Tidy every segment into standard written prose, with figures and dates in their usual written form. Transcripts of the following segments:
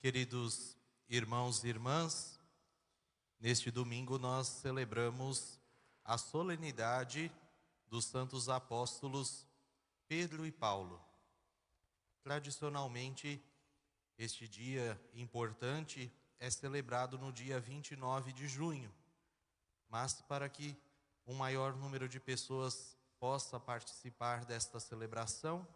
Queridos irmãos e irmãs, neste domingo nós celebramos a solenidade dos santos apóstolos Pedro e Paulo. Tradicionalmente, este dia importante é celebrado no dia 29 de junho, mas para que um maior número de pessoas possa participar desta celebração,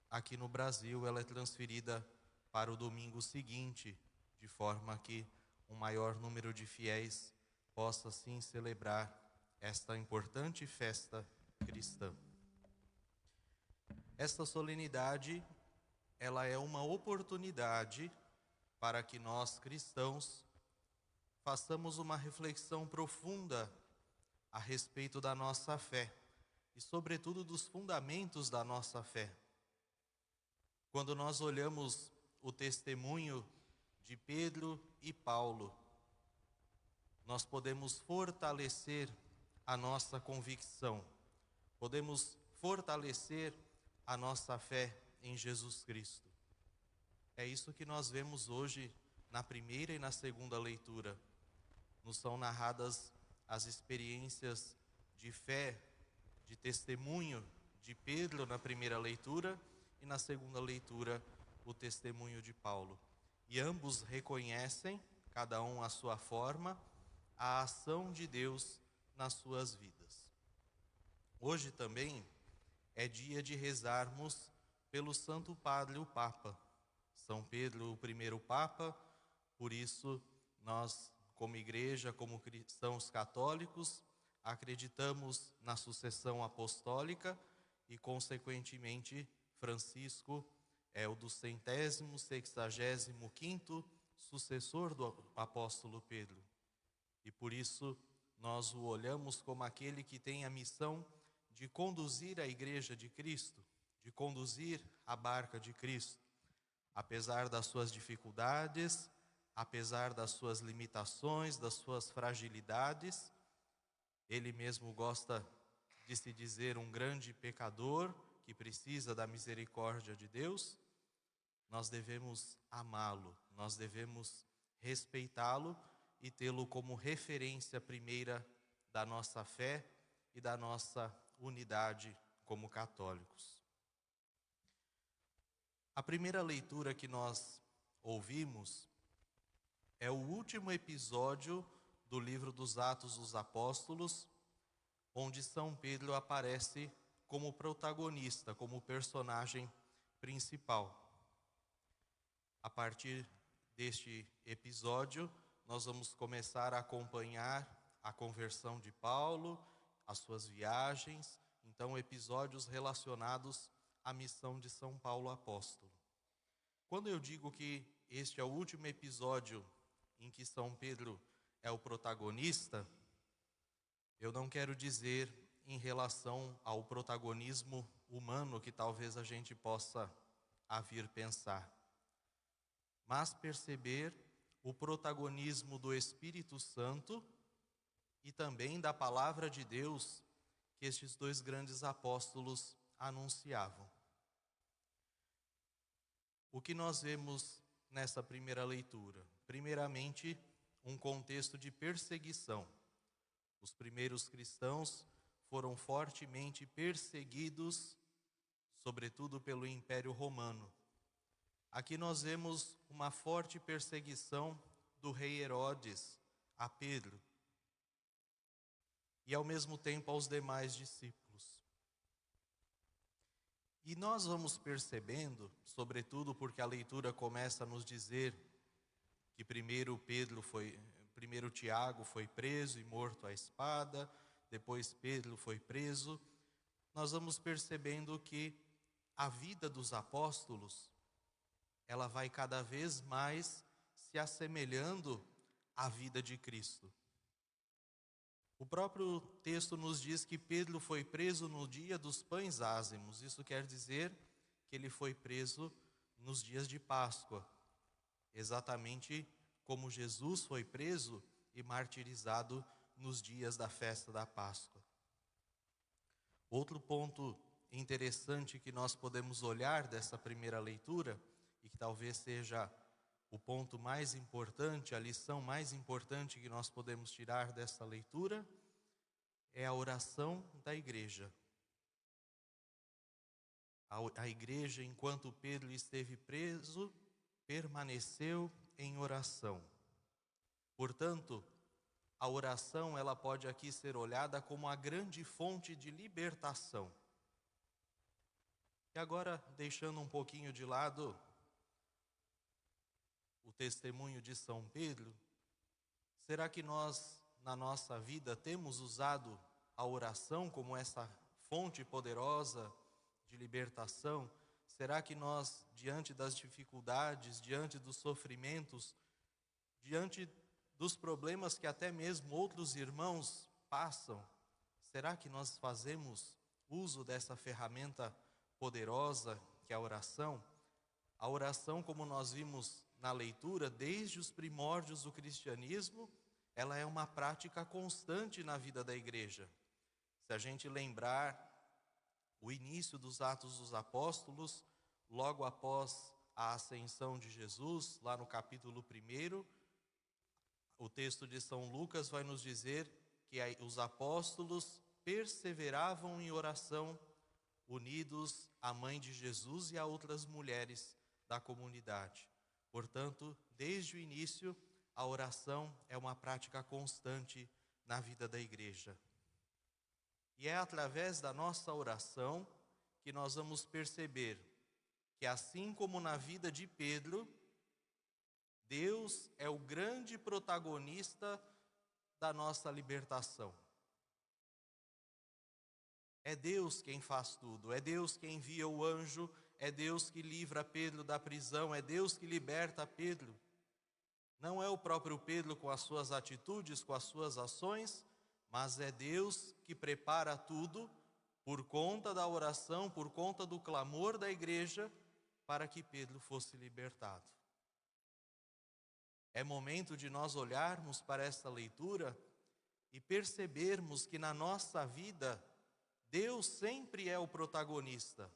aqui no Brasil ela é transferida para o domingo seguinte, de forma que um maior número de fiéis possa sim celebrar esta importante festa cristã. Esta solenidade, ela é uma oportunidade para que nós cristãos façamos uma reflexão profunda a respeito da nossa fé e, sobretudo, dos fundamentos da nossa fé. Quando nós olhamos o testemunho de Pedro e Paulo, nós podemos fortalecer a nossa convicção, podemos fortalecer a nossa fé em Jesus Cristo. É isso que nós vemos hoje na primeira e na segunda leitura. Nos são narradas as experiências de fé, de testemunho de Pedro na primeira leitura e na segunda leitura o testemunho de Paulo. E ambos reconhecem, cada um à sua forma, a ação de Deus nas suas vidas. Hoje também é dia de rezarmos pelo Santo Padre, o Papa, São Pedro, o primeiro Papa. Por isso, nós, como igreja, como cristãos católicos, acreditamos na sucessão apostólica e, consequentemente, Francisco é o do 165º sucessor do apóstolo Pedro. E por isso nós o olhamos como aquele que tem a missão de conduzir a igreja de Cristo, de conduzir a barca de Cristo. Apesar das suas dificuldades, apesar das suas limitações, das suas fragilidades, ele mesmo gosta de se dizer um grande pecador que precisa da misericórdia de Deus. Nós devemos amá-lo, nós devemos respeitá-lo e tê-lo como referência primeira da nossa fé e da nossa unidade como católicos. A primeira leitura que nós ouvimos é o último episódio do livro dos Atos dos Apóstolos, onde São Pedro aparece como protagonista, como personagem principal. A partir deste episódio, nós vamos começar a acompanhar a conversão de Paulo, as suas viagens, então episódios relacionados à missão de São Paulo apóstolo. Quando eu digo que este é o último episódio em que São Pedro é o protagonista, eu não quero dizer em relação ao protagonismo humano que talvez a gente possa vir pensar, mas perceber o protagonismo do Espírito Santo e também da palavra de Deus que estes dois grandes apóstolos anunciavam. O que nós vemos nessa primeira leitura? Primeiramente, um contexto de perseguição. Os primeiros cristãos foram fortemente perseguidos, sobretudo pelo Império Romano. Aqui nós vemos uma forte perseguição do rei Herodes a Pedro e, ao mesmo tempo, aos demais discípulos. E nós vamos percebendo, sobretudo porque a leitura começa a nos dizer que primeiro Tiago foi preso e morto à espada, depois Pedro foi preso. Nós vamos percebendo que a vida dos apóstolos, ela vai cada vez mais se assemelhando à vida de Cristo. O próprio texto nos diz que Pedro foi preso no dia dos pães ázimos. Isso quer dizer que ele foi preso nos dias de Páscoa, exatamente como Jesus foi preso e martirizado nos dias da festa da Páscoa. Outro ponto interessante que nós podemos olhar dessa primeira leitura, e que talvez seja o ponto mais importante, a lição mais importante que nós podemos tirar dessa leitura é a oração da igreja. A igreja, enquanto Pedro esteve preso, permaneceu em oração. Portanto, a oração ela pode aqui ser olhada como a grande fonte de libertação. E agora, deixando um pouquinho de lado o testemunho de São Pedro, será que nós, na nossa vida, temos usado a oração como essa fonte poderosa de libertação? Será que nós, diante das dificuldades, diante dos sofrimentos, diante dos problemas que até mesmo outros irmãos passam, será que nós fazemos uso dessa ferramenta poderosa que é a oração? A oração, como nós vimos na leitura, desde os primórdios do cristianismo, ela é uma prática constante na vida da igreja. Se a gente lembrar o início dos Atos dos Apóstolos, logo após a ascensão de Jesus, lá no capítulo 1, o texto de São Lucas vai nos dizer que os apóstolos perseveravam em oração, unidos à mãe de Jesus e a outras mulheres da comunidade. Portanto, desde o início, a oração é uma prática constante na vida da igreja. E é através da nossa oração que nós vamos perceber que, assim como na vida de Pedro, Deus é o grande protagonista da nossa libertação. É Deus quem faz tudo, é Deus quem envia o anjo, é Deus que livra Pedro da prisão, é Deus que liberta Pedro. Não é o próprio Pedro com as suas atitudes, com as suas ações, mas é Deus que prepara tudo por conta da oração, por conta do clamor da igreja, para que Pedro fosse libertado. É momento de nós olharmos para esta leitura e percebermos que na nossa vida, Deus sempre é o protagonista.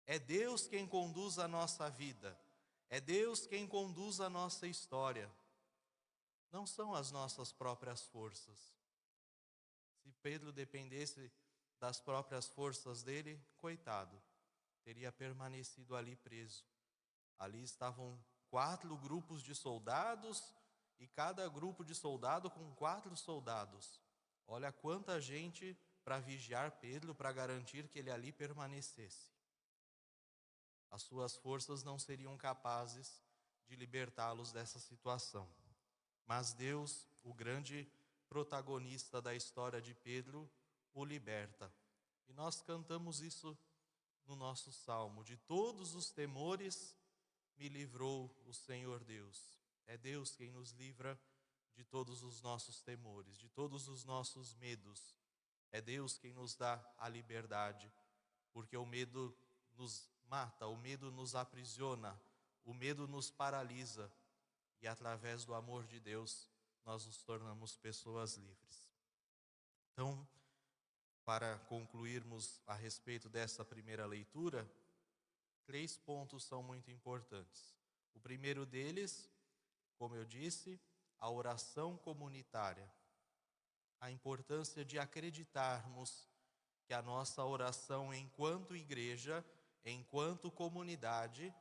É Deus quem conduz a nossa vida. É Deus quem conduz a nossa história. Não são as nossas próprias forças. Se Pedro dependesse das próprias forças dele, coitado, teria permanecido ali preso. Ali estavam 4 grupos de soldados e cada grupo de soldado com 4 soldados. Olha quanta gente para vigiar Pedro, para garantir que ele ali permanecesse. As suas forças não seriam capazes de libertá-los dessa situação. Mas Deus, o grande protagonista da história de Pedro, o liberta. E nós cantamos isso no nosso salmo: de todos os temores me livrou o Senhor Deus. É Deus quem nos livra de todos os nossos temores, de todos os nossos medos. É Deus quem nos dá a liberdade, porque o medo nos mata, o medo nos aprisiona, o medo nos paralisa, e através do amor de Deus nós nos tornamos pessoas livres. Então, para concluirmos a respeito dessa primeira leitura, 3 pontos são muito importantes. O primeiro deles, como eu disse, a oração comunitária. A importância de acreditarmos que a nossa oração enquanto igreja, enquanto comunidade,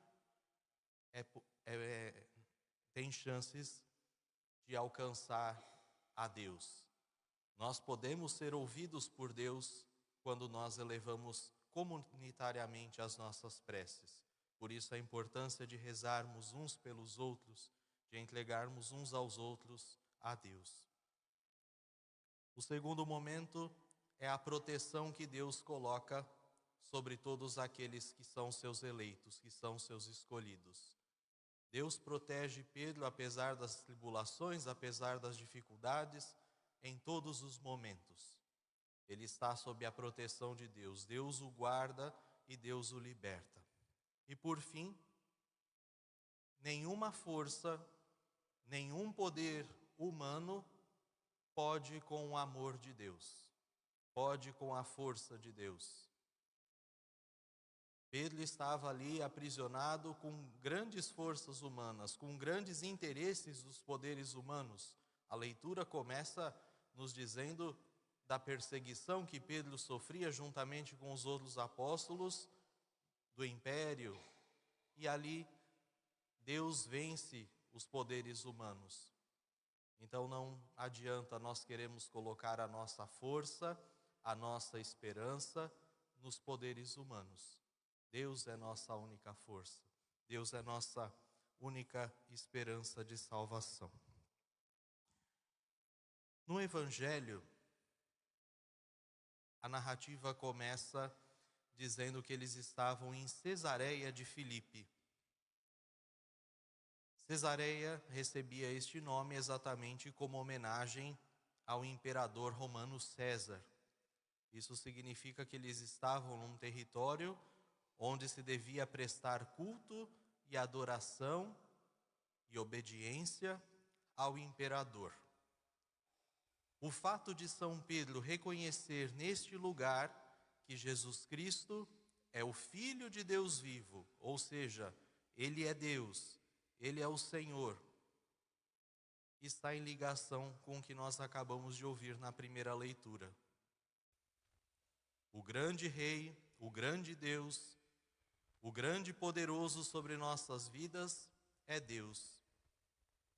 tem chances de alcançar a Deus. Nós podemos ser ouvidos por Deus quando nós elevamos comunitariamente as nossas preces. Por isso a importância de rezarmos uns pelos outros, de entregarmos uns aos outros a Deus. O segundo momento é a proteção que Deus coloca sobre todos aqueles que são seus eleitos, que são seus escolhidos. Deus protege Pedro apesar das tribulações, apesar das dificuldades, em todos os momentos. Ele está sob a proteção de Deus. Deus o guarda e Deus o liberta. E por fim, nenhuma força, nenhum poder humano pode com o amor de Deus, pode com a força de Deus. Pedro estava ali aprisionado com grandes forças humanas, com grandes interesses dos poderes humanos. A leitura começa nos dizendo da perseguição que Pedro sofria juntamente com os outros apóstolos do império. E ali Deus vence os poderes humanos. Então não adianta nós queremos colocar a nossa força, a nossa esperança nos poderes humanos. Deus é nossa única força. Deus é nossa única esperança de salvação. No Evangelho, a narrativa começa dizendo que eles estavam em Cesareia de Filipe. Cesareia recebia este nome exatamente como homenagem ao imperador romano César. Isso significa que eles estavam num território onde se devia prestar culto e adoração e obediência ao imperador. O fato de São Pedro reconhecer neste lugar que Jesus Cristo é o Filho de Deus vivo, ou seja, Ele é Deus, Ele é o Senhor, está em ligação com o que nós acabamos de ouvir na primeira leitura. O grande Rei, o grande Deus, o grande poderoso sobre nossas vidas é Deus.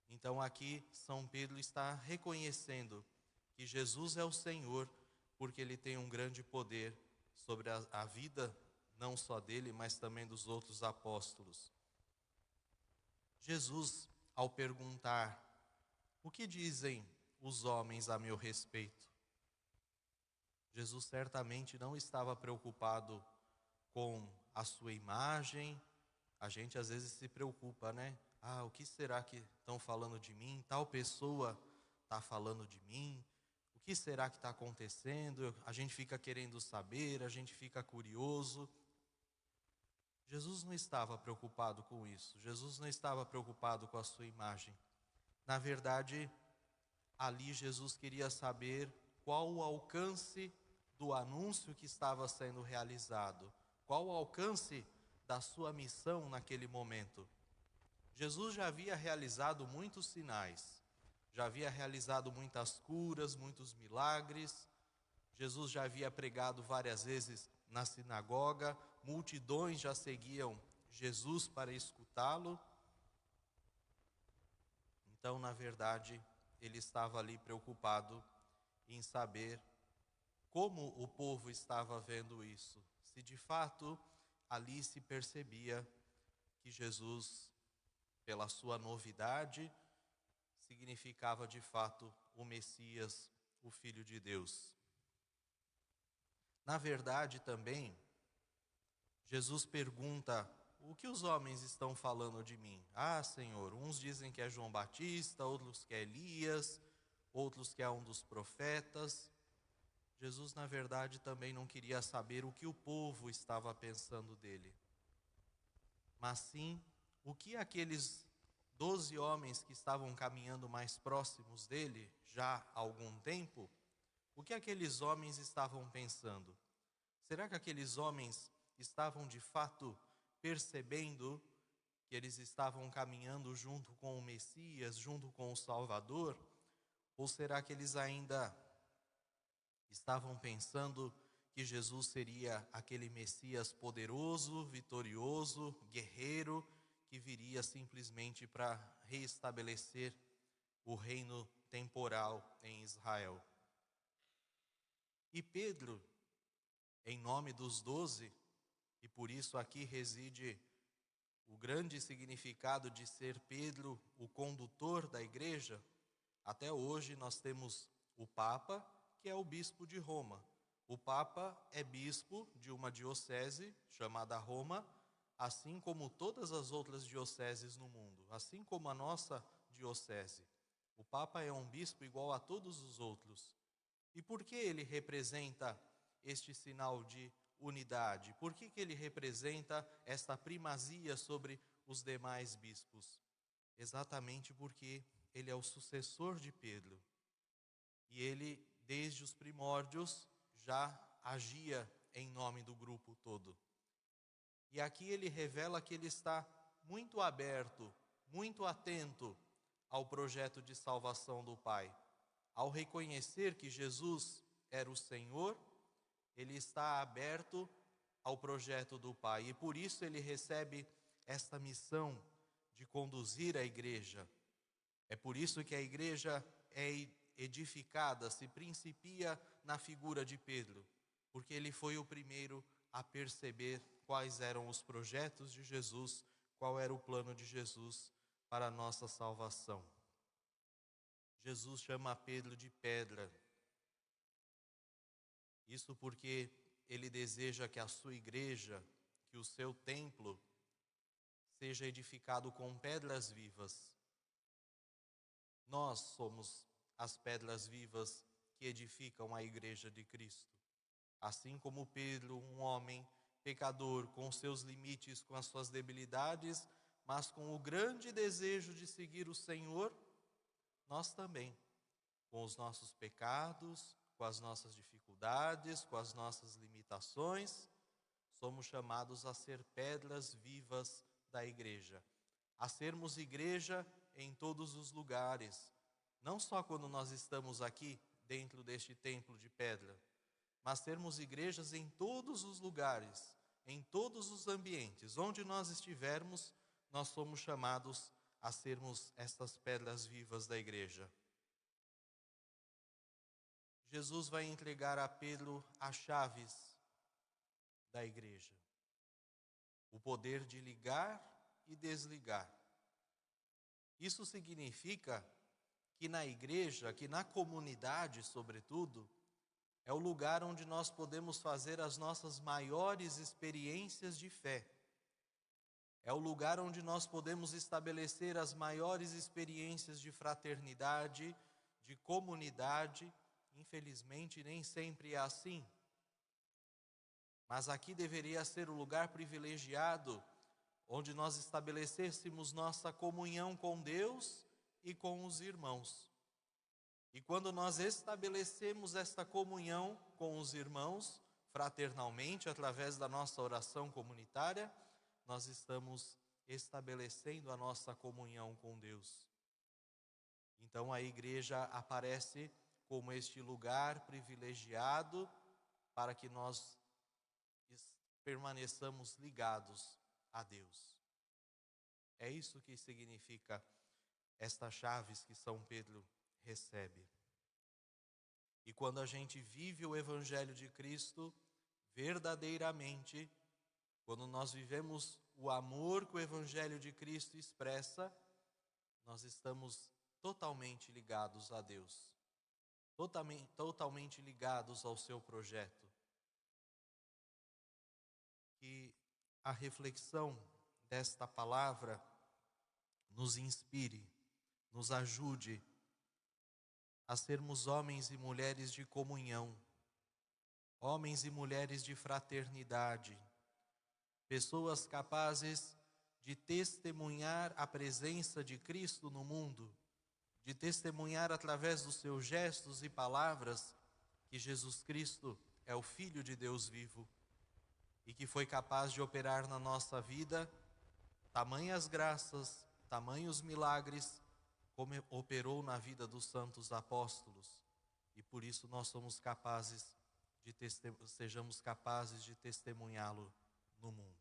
Então aqui São Pedro está reconhecendo que Jesus é o Senhor, porque Ele tem um grande poder sobre a vida, não só dele, mas também dos outros apóstolos. Jesus, ao perguntar, o que dizem os homens a meu respeito? Jesus certamente não estava preocupado com a sua imagem. A gente às vezes se preocupa, né? O que será que estão falando de mim? Tal pessoa está falando de mim. O que será que está acontecendo? A gente fica querendo saber, a gente fica curioso. Jesus não estava preocupado com isso. Jesus não estava preocupado com a sua imagem. Na verdade, ali Jesus queria saber qual o alcance do anúncio que estava sendo realizado. Qual o alcance da sua missão naquele momento. Jesus já havia realizado muitos sinais. Já havia realizado muitas curas, muitos milagres. Jesus já havia pregado várias vezes na sinagoga. Multidões já seguiam Jesus para escutá-lo. Então, na verdade, ele estava ali preocupado em saber como o povo estava vendo isso. Se de fato ali se percebia que Jesus, pela sua novidade, significava de fato o Messias, o Filho de Deus. Na verdade também, Jesus pergunta, o que os homens estão falando de mim? Senhor, uns dizem que é João Batista, outros que é Elias, outros que é um dos profetas. Jesus, na verdade, também não queria saber o que o povo estava pensando dele, mas sim o que aqueles 12 homens que estavam caminhando mais próximos dele já há algum tempo, o que aqueles homens estavam pensando? Será que aqueles homens estavam de fato percebendo que eles estavam caminhando junto com o Messias, junto com o Salvador? Ou será que eles ainda estavam pensando que Jesus seria aquele Messias poderoso, vitorioso, guerreiro, que viria simplesmente para reestabelecer o reino temporal em Israel? E Pedro, em nome dos 12, e por isso aqui reside o grande significado de ser Pedro o condutor da igreja. Até hoje nós temos o Papa, que é o bispo de Roma. O Papa é bispo de uma diocese chamada Roma, assim como todas as outras dioceses no mundo, assim como a nossa diocese. O Papa é um bispo igual a todos os outros. E por que ele representa este sinal de unidade? Por que ele representa esta primazia sobre os demais bispos? Exatamente porque ele é o sucessor de Pedro. E ele, desde os primórdios, já agia em nome do grupo todo. E aqui ele revela que ele está muito aberto, muito atento ao projeto de salvação do Pai. Ao reconhecer que Jesus era o Senhor, ele está aberto ao projeto do Pai. E por isso ele recebe esta missão de conduzir a igreja. É por isso que a igreja é edificada, se principia na figura de Pedro, porque ele foi o primeiro a perceber quais eram os projetos de Jesus, qual era o plano de Jesus para a nossa salvação. Jesus chama Pedro de pedra. Isso porque ele deseja que a sua igreja, que o seu templo, seja edificado com pedras vivas. Nós somos as pedras vivas que edificam a igreja de Cristo. Assim como Pedro, um homem pecador, com seus limites, com as suas debilidades, mas com o grande desejo de seguir o Senhor, nós também, com os nossos pecados, com as nossas dificuldades, com as nossas limitações, somos chamados a ser pedras vivas da igreja, a sermos igreja em todos os lugares, não só quando nós estamos aqui dentro deste templo de pedra, mas sermos igrejas em todos os lugares, em todos os ambientes, onde nós estivermos, nós somos chamados a sermos estas pedras vivas da igreja. Jesus vai entregar a Pedro as chaves da igreja, o poder de ligar e desligar. Isso significa que na igreja, que na comunidade, sobretudo, é o lugar onde nós podemos fazer as nossas maiores experiências de fé. É o lugar onde nós podemos estabelecer as maiores experiências de fraternidade, de comunidade. Infelizmente, nem sempre é assim. Mas aqui deveria ser o lugar privilegiado, onde nós estabelecêssemos nossa comunhão com Deus e com os irmãos. E quando nós estabelecemos esta comunhão com os irmãos, fraternalmente, através da nossa oração comunitária, nós estamos estabelecendo a nossa comunhão com Deus. Então a igreja aparece como este lugar privilegiado para que nós permaneçamos ligados a Deus. É isso que significa estas chaves que São Pedro recebe. E quando a gente vive o Evangelho de Cristo verdadeiramente, quando nós vivemos o amor que o Evangelho de Cristo expressa, nós estamos totalmente ligados a Deus, totalmente ligados ao seu projeto. Que a reflexão desta palavra nos inspire, nos ajude a sermos homens e mulheres de comunhão, homens e mulheres de fraternidade, pessoas capazes de testemunhar a presença de Cristo no mundo, de testemunhar através dos seus gestos e palavras que Jesus Cristo é o Filho de Deus vivo e que foi capaz de operar na nossa vida tamanhas graças, tamanhos milagres, como operou na vida dos santos apóstolos. E por isso nós somos capazes sejamos capazes de testemunhá-lo no mundo.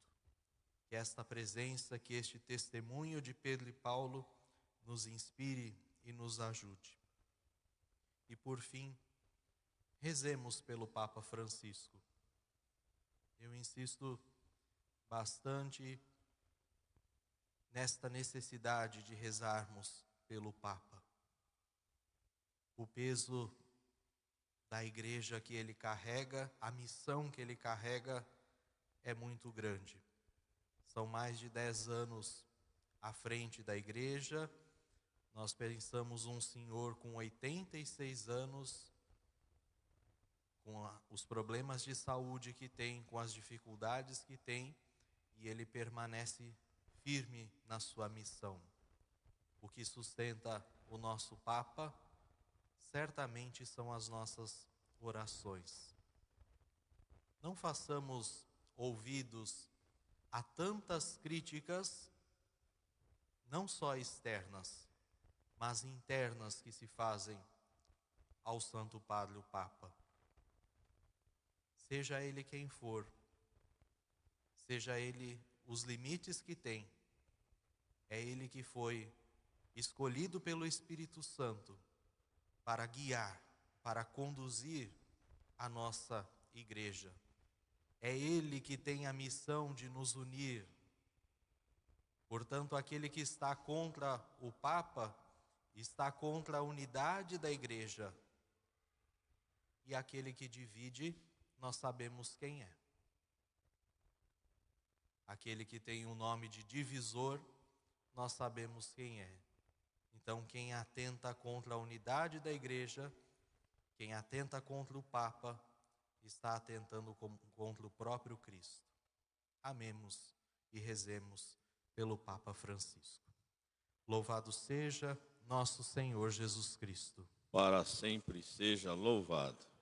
Que esta presença, que este testemunho de Pedro e Paulo nos inspire e nos ajude. E por fim, rezemos pelo Papa Francisco. Eu insisto bastante nesta necessidade de rezarmos pelo Papa. O peso da igreja que ele carrega, a missão que ele carrega é muito grande. São mais de 10 anos à frente da igreja. Nós pensamos um senhor com 86 anos, com os problemas de saúde que tem, com as dificuldades que tem, e ele permanece firme na sua missão. O que sustenta o nosso Papa certamente são as nossas orações. Não façamos ouvidos há tantas críticas, não só externas, mas internas que se fazem ao Santo Padre, o Papa. Seja ele quem for, seja ele os limites que tem, é ele que foi escolhido pelo Espírito Santo para guiar, para conduzir a nossa igreja. É ele que tem a missão de nos unir. Portanto, aquele que está contra o Papa está contra a unidade da igreja. E aquele que divide, nós sabemos quem é. Aquele que tem o nome de divisor, nós sabemos quem é. Então, quem atenta contra a unidade da igreja, quem atenta contra o Papa, está atentando contra o próprio Cristo. Amemos e rezemos pelo Papa Francisco. Louvado seja nosso Senhor Jesus Cristo. Para sempre seja louvado.